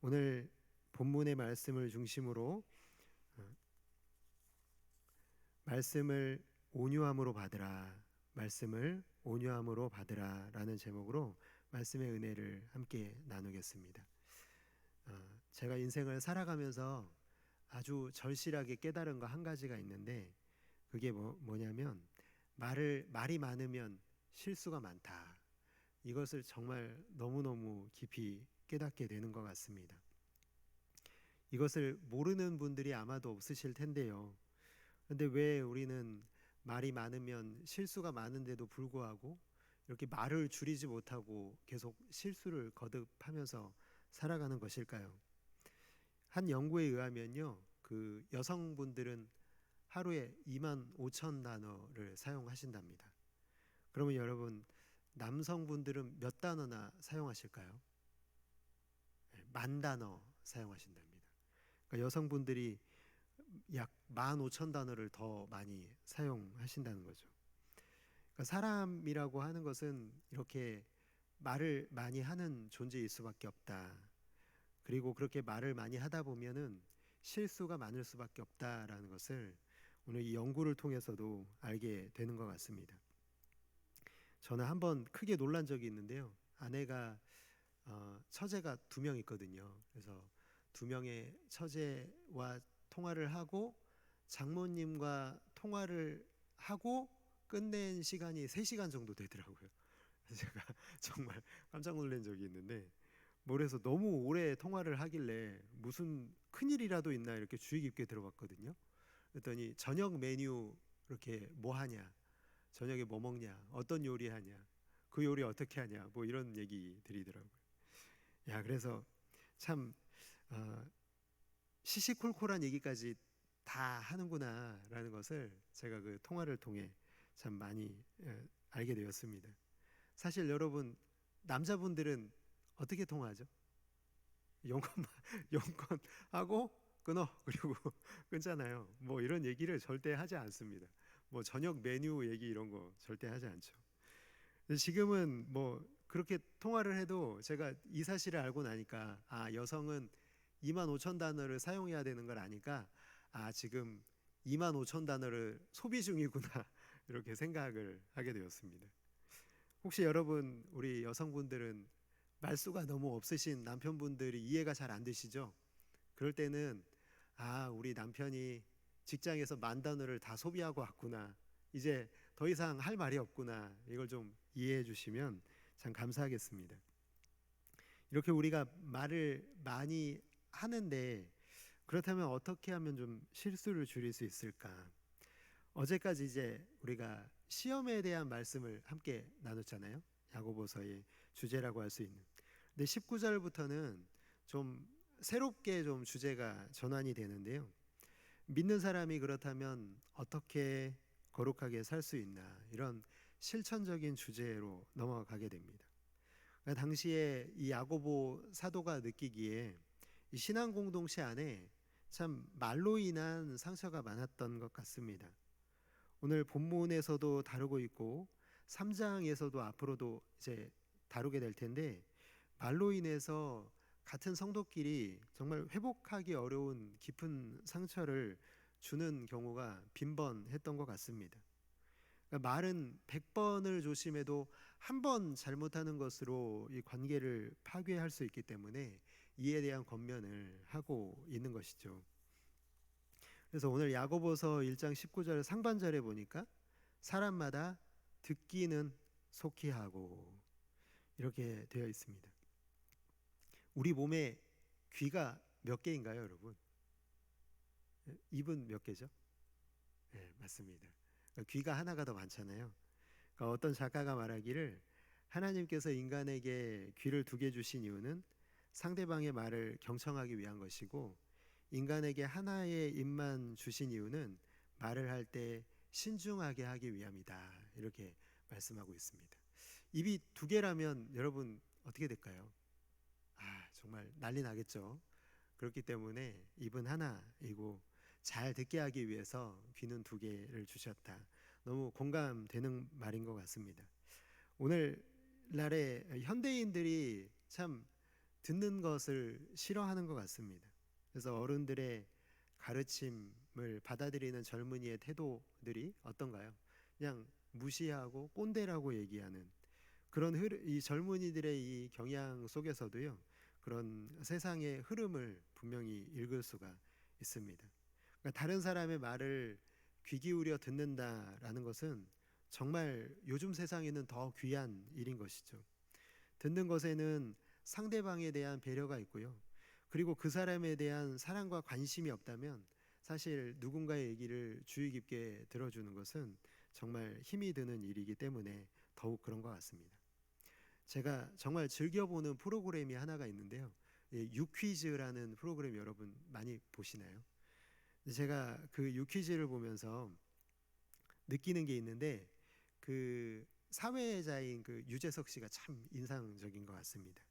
오늘 본문의 말씀을 중심으로 말씀을 온유함으로 받으라, 말씀을 온유함으로 받으라 라는 제목으로 말씀의 은혜를 함께 나누겠습니다. 제가 인생을 살아가면서 아주 절실하게 깨달은 거 한 가지가 있는데, 그게 뭐냐면 말이 많으면 실수가 많다. 이것을 정말 너무너무 깊이 깨닫게 되는 것 같습니다. 이것을 모르는 분들이 아마도 없으실 텐데요. 그런데 왜 우리는 말이 많으면 실수가 많은데도 불구하고 이렇게 말을 줄이지 못하고 계속 실수를 거듭하면서 살아가는 것일까요? 한 연구에 의하면요, 그 여성분들은 하루에 2만 5천 단어를 사용하신답니다. 그러면 여러분, 남성분들은 몇 단어나 사용하실까요? 만 단어 사용하신답니다. 그러니까 여성분들이 약 15,000단어를 더 많이 사용하신다는 거죠. 그러니까 사람이라고 하는 것은 이렇게 말을 많이 하는 존재일 수밖에 없다. 그리고 그렇게 말을 많이 하다 보면은 실수가 많을 수밖에 없다라는 것을 오늘 이 연구를 통해서도 알게 되는 것 같습니다. 저는 한번 크게 놀란 적이 있는데요. 아내가 처제가 2명 있거든요. 그래서 2명의 처제와 통화를 하고 장모님과 통화를 하고 끝낸 시간이 3시간 정도 되더라고요. 제가 정말 깜짝 놀란 적이 있는데, 그래서 너무 오래 통화를 하길래 무슨 큰일이라도 있나 이렇게 주의 깊게 들어봤거든요. 그랬더니 저녁 메뉴 이렇게 뭐 하냐, 저녁에 뭐 먹냐, 어떤 요리 하냐, 그 요리 어떻게 하냐, 뭐 이런 얘기 드리더라고요. 그래서 참 시시콜콜한 얘기까지 다 하는구나라는 것을 제가 그 통화를 통해 참 많이 알게 되었습니다. 사실 여러분, 남자분들은 어떻게 통화하죠? 용건만 용건 하고 끊어, 그리고 끊잖아요. 뭐 이런 얘기를 절대 하지 않습니다. 뭐 저녁 메뉴 얘기 이런 거 절대 하지 않죠. 지금은 뭐 그렇게 통화를 해도 제가 이 사실을 알고 나니까, 여성은 2만 5천 단어를 사용해야 되는 걸 아니까, 지금 2만 5천 단어를 소비 중이구나 이렇게 생각을 하게 되었습니다. 혹시 여러분, 우리 여성분들은 말수가 너무 없으신 남편분들이 이해가 잘 안 되시죠? 그럴 때는 우리 남편이 직장에서 10,000단어를 다 소비하고 왔구나, 이제 더 이상 할 말이 없구나, 이걸 좀 이해해 주시면 참 감사하겠습니다. 이렇게 우리가 말을 많이 하는데, 그렇다면 어떻게 하면 좀 실수를 줄일 수 있을까? 어제까지 이제 우리가 시험에 대한 말씀을 함께 나눴잖아요. 야고보서의 주제라고 할 수 있는. 근데 19절부터는 좀 새롭게 좀 주제가 전환이 되는데요. 믿는 사람이 그렇다면 어떻게 거룩하게 살 수 있나, 이런 실천적인 주제로 넘어가게 됩니다. 그러니까 당시에 이 야고보 사도가 느끼기에 이 신앙 공동체 안에 참 말로 인한 상처가 많았던 것 같습니다. 오늘 본문에서도 다루고 있고 3장에서도 앞으로도 이제 다루게 될 텐데, 말로 인해서 같은 성도끼리 정말 회복하기 어려운 깊은 상처를 주는 경우가 빈번했던 것 같습니다. 그러니까 말은 100번을 조심해도 한 번 잘못하는 것으로 이 관계를 파괴할 수 있기 때문에 이에 대한 권면을 하고 있는 것이죠. 그래서 오늘 야고보서 1장 19절 상반절에 보니까 사람마다 듣기는 속히 하고, 이렇게 되어 있습니다. 우리 몸에 귀가 몇 개인가요, 여러분? 입은 몇 개죠? 네, 맞습니다. 귀가 하나가 더 많잖아요. 그러니까 어떤 작가가 말하기를, 하나님께서 인간에게 귀를 2개 주신 이유는 상대방의 말을 경청하기 위한 것이고, 인간에게 하나의 입만 주신 이유는 말을 할 때 신중하게 하기 위함이다, 이렇게 말씀하고 있습니다. 입이 2개라면 여러분 어떻게 될까요? 정말 난리 나겠죠. 그렇기 때문에 입은 하나이고 잘 듣게 하기 위해서 귀는 2개를 주셨다. 너무 공감되는 말인 것 같습니다. 오늘날의 현대인들이 참 듣는 것을 싫어하는 것 같습니다. 그래서 어른들의 가르침을 받아들이는 젊은이의 태도들이 어떤가요? 그냥 무시하고 꼰대라고 얘기하는 그런 이 젊은이들의 이 경향 속에서도요, 그런 세상의 흐름을 분명히 읽을 수가 있습니다. 그러니까 다른 사람의 말을 귀 기울여 듣는다라는 것은 정말 요즘 세상에는 더 귀한 일인 것이죠. 듣는 것에는 상대방에 대한 배려가 있고요. 그리고 그 사람에 대한 사랑과 관심이 없다면 사실 누군가의 얘기를 주의 깊게 들어주는 것은 정말 힘이 드는 일이기 때문에 더욱 그런 것 같습니다. 제가 정말 즐겨보는 프로그램이 하나가 있는데요. 유퀴즈라는 프로그램 여러분 많이 보시나요? 제가 그 유퀴즈를 보면서 느끼는 게 있는데 그 사회자인 그 유재석 씨가 참 인상적인 것 같습니다.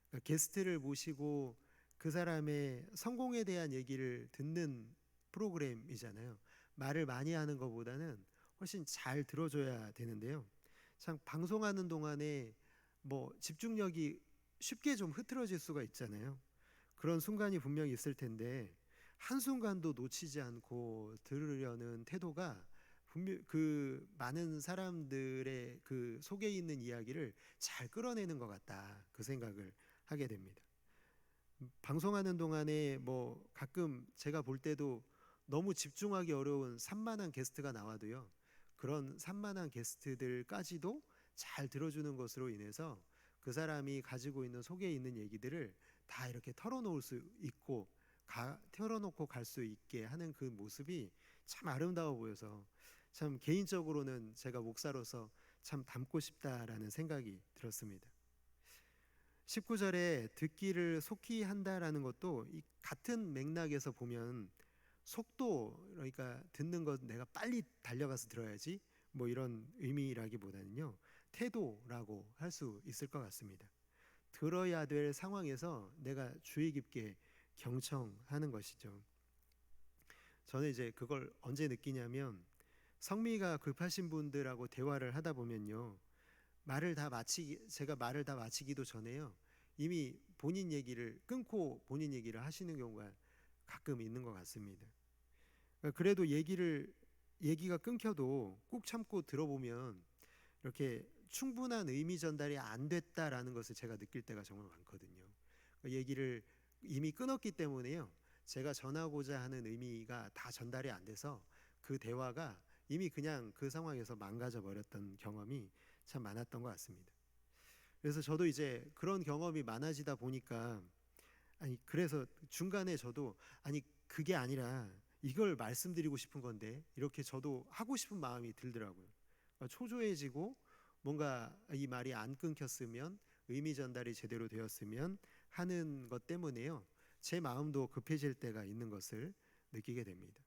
그러니까 게스트를 모시고 그 사람의 성공에 대한 얘기를 듣는 프로그램이잖아요. 말을 많이 하는 것보다는 훨씬 잘 들어줘야 되는데요. 참 방송하는 동안에 뭐 집중력이 쉽게 좀 흐트러질 수가 있잖아요. 그런 순간이 분명히 있을 텐데 한순간도 놓치지 않고 들으려는 태도가 분명 그 많은 사람들의 그 속에 있는 이야기를 잘 끌어내는 것 같다. 그 생각을 하게 됩니다. 방송하는 동안에 뭐 가끔 제가 볼 때도 너무 집중하기 어려운 산만한 게스트가 나와도요. 그런 산만한 게스트들까지도 잘 들어주는 것으로 인해서 그 사람이 가지고 있는 속에 있는 얘기들을 다 이렇게 털어놓을 수 있고 털어놓고 갈 수 있게 하는 그 모습이 참 아름다워 보여서 참 개인적으로는 제가 목사로서 참 닮고 싶다라는 생각이 들었습니다. 19절에 듣기를 속히 한다라는 것도 이 같은 맥락에서 보면 속도, 그러니까 듣는 것 내가 빨리 달려가서 들어야지 뭐 이런 의미라기보다는요, 태도라고 할 수 있을 것 같습니다. 들어야 될 상황에서 내가 주의 깊게 경청하는 것이죠. 저는 이제 그걸 언제 느끼냐면 성미가 급하신 분들하고 대화를 하다 보면요, 제가 말을 다 마치기도 전에요, 이미 본인 얘기를 끊고 본인 얘기를 하시는 경우가 가끔 있는 것 같습니다. 그래도 얘기가 끊겨도 꾹 참고 들어보면 이렇게 충분한 의미 전달이 안 됐다라는 것을 제가 느낄 때가 정말 많거든요. 얘기를 이미 끊었기 때문에요, 제가 전하고자 하는 의미가 다 전달이 안 돼서 그 대화가 이미 그냥 그 상황에서 망가져 버렸던 경험이 참 많았던 것 같습니다. 그래서 저도 이제 그런 경험이 많아지다 보니까 그래서 중간에 저도 그게 아니라 이걸 말씀드리고 싶은 건데 이렇게 저도 하고 싶은 마음이 들더라고요. 초조해지고 뭔가 이 말이 안 끊겼으면, 의미 전달이 제대로 되었으면 하는 것 때문에요, 제 마음도 급해질 때가 있는 것을 느끼게 됩니다.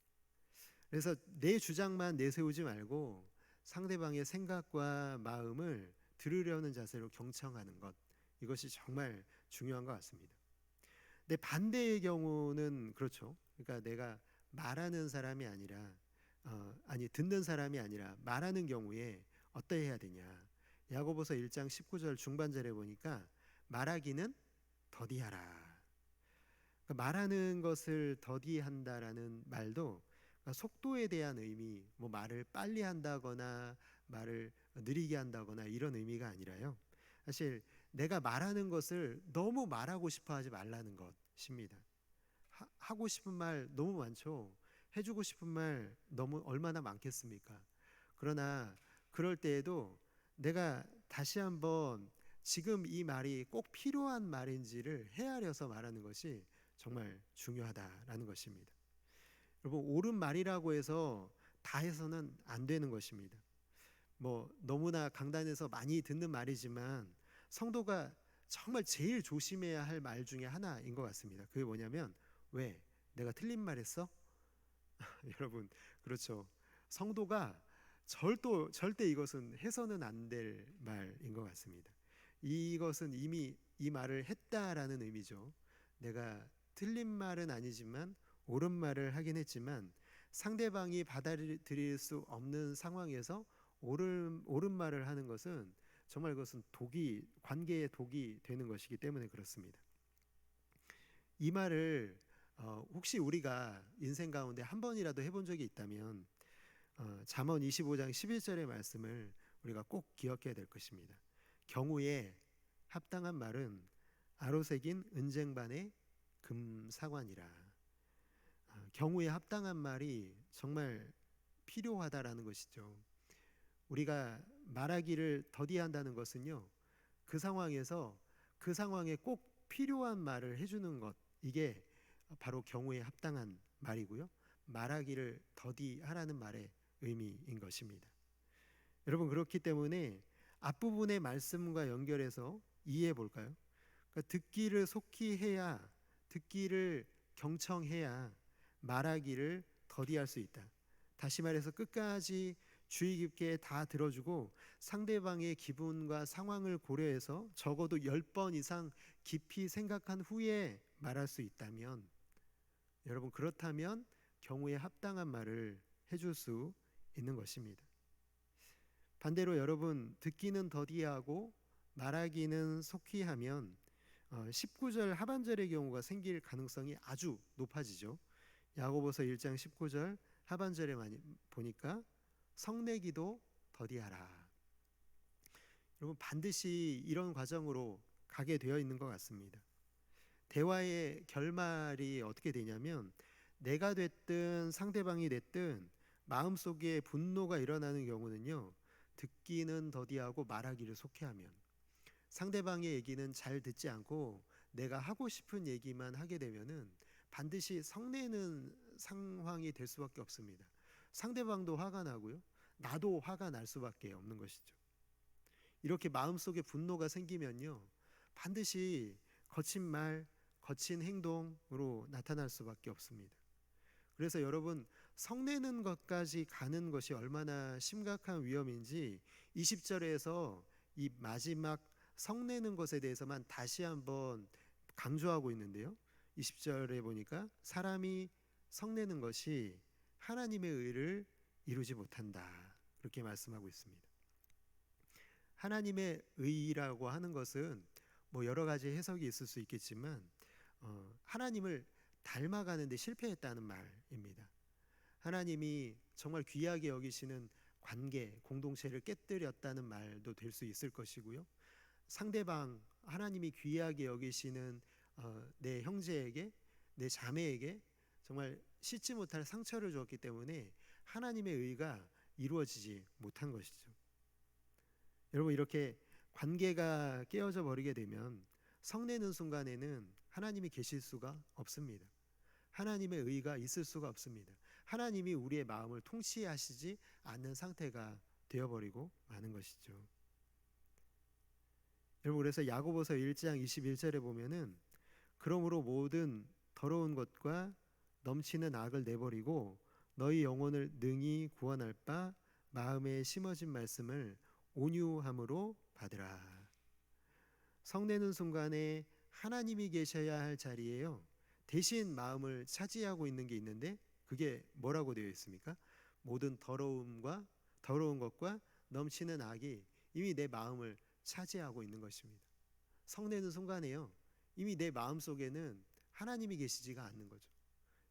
그래서 내 주장만 내세우지 말고 상대방의 생각과 마음을 들으려는 자세로 경청하는 것, 이것이 정말 중요한 것 같습니다. 근데 반대의 경우는 그렇죠. 그러니까 내가 말하는 사람이 아니라 듣는 사람이 아니라 말하는 경우에 어떠해야 되냐. 야고보서 1장 19절 중반절에 보니까 말하기는 더디하라. 그러니까 말하는 것을 더디한다라는 말도 그러니까 속도에 대한 의미, 뭐 말을 빨리 한다거나 말을 느리게 한다거나 이런 의미가 아니라요, 사실 내가 말하는 것을 너무 말하고 싶어 하지 말라는 것입니다. 하고 싶은 말 너무 많죠. 해주고 싶은 말 너무 얼마나 많겠습니까? 그러나 그럴 때에도 내가 다시 한번 지금 이 말이 꼭 필요한 말인지를 헤아려서 말하는 것이 정말 중요하다라는 것입니다. 여러분, 옳은 말이라고 해서 다 해서는 안 되는 것입니다. 뭐 너무나 강단에서 많이 듣는 말이지만 성도가 정말 제일 조심해야 할 말 중에 하나인 것 같습니다. 그게 뭐냐면, 왜? 내가 틀린 말 했어? 여러분, 그렇죠. 성도가 절대 이것은 해서는 안 될 말인 것 같습니다. 이것은 이미 이 말을 했다라는 의미죠. 내가 틀린 말은 아니지만 옳은 말을 하긴 했지만 상대방이 받아들일 수 없는 상황에서 옳은 말을 하는 것은 정말 그것은 관계의 독이 되는 것이기 때문에 그렇습니다. 이 말을 혹시 우리가 인생 가운데 한 번이라도 해본 적이 있다면 잠언 25장 11절의 말씀을 우리가 꼭 기억해야 될 것입니다. 경우에 합당한 말은 아로새긴 은쟁반의 금사관이라. 경우에 합당한 말이 정말 필요하다라는 것이죠. 우리가 말하기를 더디한다는 것은요, 그 상황에서 그 상황에 꼭 필요한 말을 해주는 것, 이게 바로 경우에 합당한 말이고요, 말하기를 더디하라는 말의 의미인 것입니다. 여러분, 그렇기 때문에 앞부분의 말씀과 연결해서 이해해 볼까요? 그러니까 듣기를 속히 해야, 듣기를 경청해야 말하기를 더디할 수 있다. 다시 말해서 끝까지 주의 깊게 다 들어주고 상대방의 기분과 상황을 고려해서 적어도 10번 이상 깊이 생각한 후에 말할 수 있다면, 여러분, 그렇다면 경우에 합당한 말을 해줄 수 있는 것입니다. 반대로 여러분, 듣기는 더디하고 말하기는 속히 하면 19절 하반절의 경우가 생길 가능성이 아주 높아지죠. 야고보서 1장 19절 하반절에 많이 보니까 성내기도 더디하라. 여러분, 반드시 이런 과정으로 가게 되어 있는 것 같습니다. 대화의 결말이 어떻게 되냐면, 내가 됐든 상대방이 됐든 마음속에 분노가 일어나는 경우는요, 듣기는 더디하고 말하기를 속히 하면, 상대방의 얘기는 잘 듣지 않고 내가 하고 싶은 얘기만 하게 되면은 반드시 성내는 상황이 될 수밖에 없습니다. 상대방도 화가 나고요, 나도 화가 날 수밖에 없는 것이죠. 이렇게 마음속에 분노가 생기면요, 반드시 거친 말, 거친 행동으로 나타날 수밖에 없습니다. 그래서 여러분, 성내는 것까지 가는 것이 얼마나 심각한 위험인지 20절에서 이 마지막 성내는 것에 대해서만 다시 한번 강조하고 있는데요, 20절에 보니까 사람이 성내는 것이 하나님의 의를 이루지 못한다, 그렇게 말씀하고 있습니다. 하나님의 의라고 하는 것은 뭐 여러 가지 해석이 있을 수 있겠지만 하나님을 닮아가는 데 실패했다는 말입니다. 하나님이 정말 귀하게 여기시는 관계, 공동체를 깨뜨렸다는 말도 될 수 있을 것이고요, 상대방, 하나님이 귀하게 여기시는 내 형제에게, 내 자매에게 정말 씻지 못할 상처를 주었기 때문에 하나님의 의가 이루어지지 못한 것이죠. 여러분, 이렇게 관계가 깨어져 버리게 되면 성내는 순간에는 하나님이 계실 수가 없습니다. 하나님의 의가 있을 수가 없습니다. 하나님이 우리의 마음을 통치하시지 않는 상태가 되어버리고 마는 것이죠. 여러분, 그래서 야고보서 1장 21절에 보면은 그러므로 모든 더러운 것과 넘치는 악을 내버리고 너희 영혼을 능히 구원할 바 마음에 심어진 말씀을 온유함으로 받으라. 성내는 순간에 하나님이 계셔야 할 자리에요, 대신 마음을 차지하고 있는 게 있는데, 그게 뭐라고 되어 있습니까? 모든 더러운 것과 넘치는 악이 이미 내 마음을 차지하고 있는 것입니다. 성내는 순간에요, 이미 내 마음 속에는 하나님이 계시지가 않는 거죠.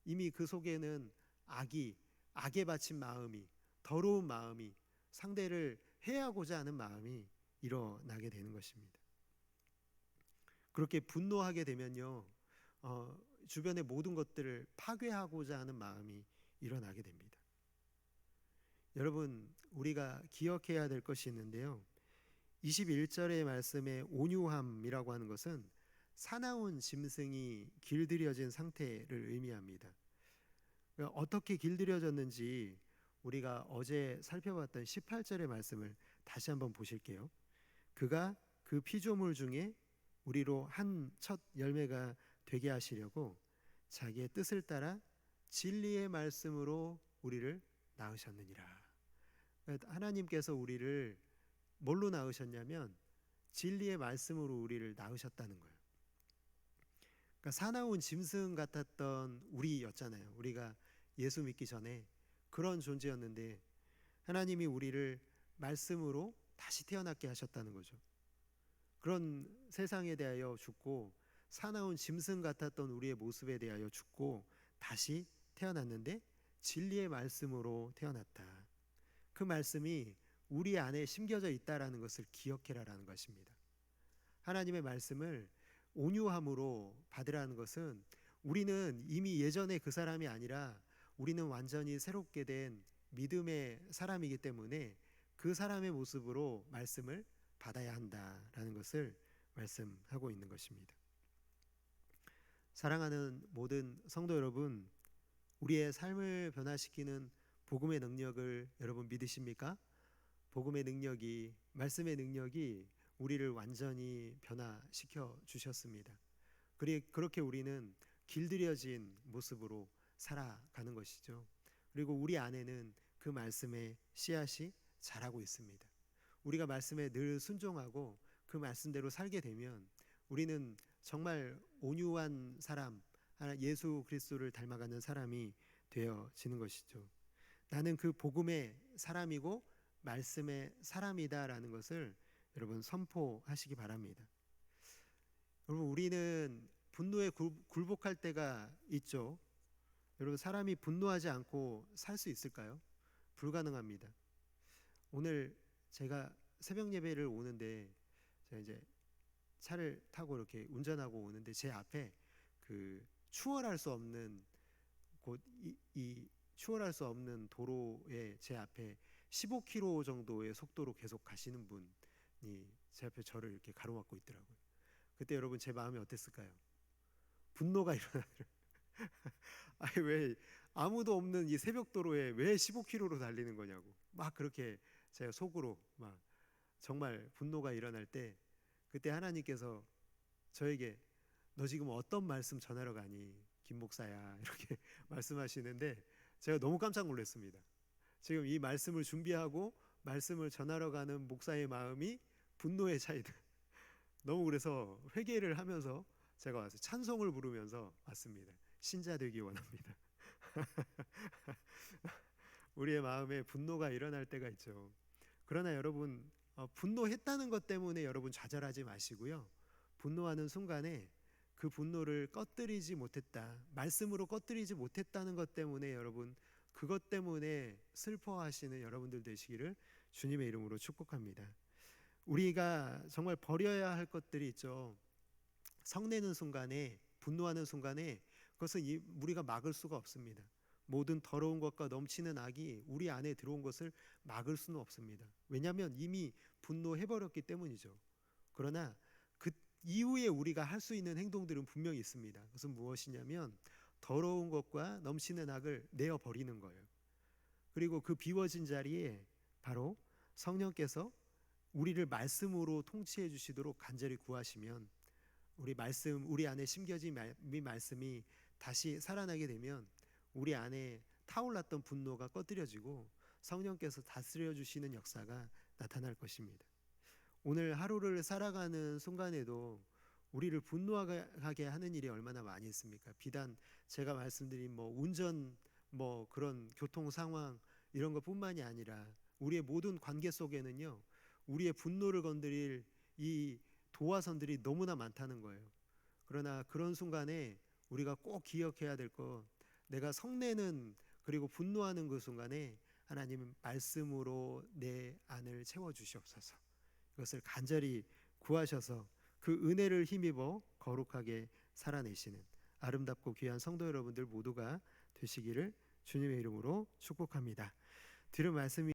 이미 그 속에는 악에 바친 마음이, 더러운 마음이, 상대를 해하고자 하는 마음이 일어나게 되는 것입니다. 그렇게 분노하게 되면요, 주변의 모든 것들을 파괴하고자 하는 마음이 일어나게 됩니다. 여러분, 우리가 기억해야 될 것이 있는데요, 21절의 말씀의 온유함이라고 하는 것은 사나운 짐승이 길들여진 상태를 의미합니다. 어떻게 길들여졌는지 우리가 어제 살펴봤던 18절의 말씀을 다시 한번 보실게요. 그가 그 피조물 중에 우리로 한 첫 열매가 되게 하시려고 자기의 뜻을 따라 진리의 말씀으로 우리를 낳으셨느니라. 하나님께서 우리를 뭘로 낳으셨냐면 진리의 말씀으로 우리를 낳으셨다는 거예요. 그러니까 사나운 짐승 같았던 우리였잖아요. 우리가 예수 믿기 전에 그런 존재였는데 하나님이 우리를 말씀으로 다시 태어나게 하셨다는 거죠. 그런 세상에 대하여 죽고 사나운 짐승 같았던 우리의 모습에 대하여 죽고 다시 태어났는데 진리의 말씀으로 태어났다. 그 말씀이 우리 안에 심겨져 있다라는 것을 기억해라라는 것입니다. 하나님의 말씀을 온유함으로 받으라는 것은 우리는 이미 예전에 그 사람이 아니라 우리는 완전히 새롭게 된 믿음의 사람이기 때문에 그 사람의 모습으로 말씀을 받아야 한다라는 것을 말씀하고 있는 것입니다. 사랑하는 모든 성도 여러분, 우리의 삶을 변화시키는 복음의 능력을 여러분 믿으십니까? 복음의 능력이, 말씀의 능력이 우리를 완전히 변화시켜 주셨습니다. 그렇게 우리는 길들여진 모습으로 살아가는 것이죠. 그리고 우리 안에는 그 말씀의 씨앗이 자라고 있습니다. 우리가 말씀에 늘 순종하고 그 말씀대로 살게 되면 우리는 정말 온유한 사람, 예수 그리스도를 닮아가는 사람이 되어지는 것이죠. 나는 그 복음의 사람이고 말씀의 사람이다라는 것을 여러분 선포하시기 바랍니다. 여러분, 우리는 분노에 굴복할 때가 있죠. 여러분, 사람이 분노하지 않고 살 수 있을까요? 불가능합니다. 오늘 제가 새벽 예배를 오는데 제가 이제 차를 타고 이렇게 운전하고 오는데 제 앞에 그 추월할 수 없는 이 추월할 수 없는 도로에 제 앞에 15km 정도의 속도로 계속 가시는 분이 제 앞에 저를 이렇게 가로막고 있더라고요. 그때 여러분 제 마음이 어땠을까요? 분노가 일어나더라고요. 아니 왜 아무도 없는 이 새벽 도로에 왜 15km로 달리는 거냐고 막 그렇게 제가 속으로 막 정말 분노가 일어날 때 그때 하나님께서 저에게 너 지금 어떤 말씀 전하러 가니 김 목사야 이렇게 말씀하시는데 제가 너무 깜짝 놀랐습니다. 지금 이 말씀을 준비하고 말씀을 전하러 가는 목사의 마음이 분노의 차이다. 너무 그래서 회개를 하면서 제가 와서 찬송을 부르면서 왔습니다. 신자 되기 원합니다. 우리의 마음에 분노가 일어날 때가 있죠. 그러나 여러분 분노했다는 것 때문에 여러분 좌절하지 마시고요. 분노하는 순간에 그 분노를 꺼뜨리지 못했다, 말씀으로 꺼뜨리지 못했다는 것 때문에 여러분 그것 때문에 슬퍼하시는 여러분들 되시기를 주님의 이름으로 축복합니다. 우리가 정말 버려야 할 것들이 있죠. 성내는 순간에, 분노하는 순간에 그것은 우리가 막을 수가 없습니다. 모든 더러운 것과 넘치는 악이 우리 안에 들어온 것을 막을 수는 없습니다. 왜냐하면 이미 분노해버렸기 때문이죠. 그러나 그 이후에 우리가 할 수 있는 행동들은 분명히 있습니다. 그것은 무엇이냐면 더러운 것과 넘치는 악을 내어버리는 거예요. 그리고 그 비워진 자리에 바로 성령께서 우리를 말씀으로 통치해 주시도록 간절히 구하시면 우리 안에 심겨진 이 말씀이 다시 살아나게 되면 우리 안에 타올랐던 분노가 꺼뜨려지고 성령께서 다스려 주시는 역사가 나타날 것입니다. 오늘 하루를 살아가는 순간에도 우리를 분노하게 하는 일이 얼마나 많이 있습니까? 비단 제가 말씀드린 운전 그런 교통 상황 이런 것뿐만이 아니라 우리의 모든 관계 속에는요. 우리의 분노를 건드릴 이 도화선들이 너무나 많다는 거예요. 그러나 그런 순간에 우리가 꼭 기억해야 될 것, 내가 성내는 그리고 분노하는 그 순간에 하나님은 말씀으로 내 안을 채워주시옵소서. 이것을 간절히 구하셔서 그 은혜를 힘입어 거룩하게 살아내시는 아름답고 귀한 성도 여러분들 모두가 되시기를 주님의 이름으로 축복합니다. 들은 말씀이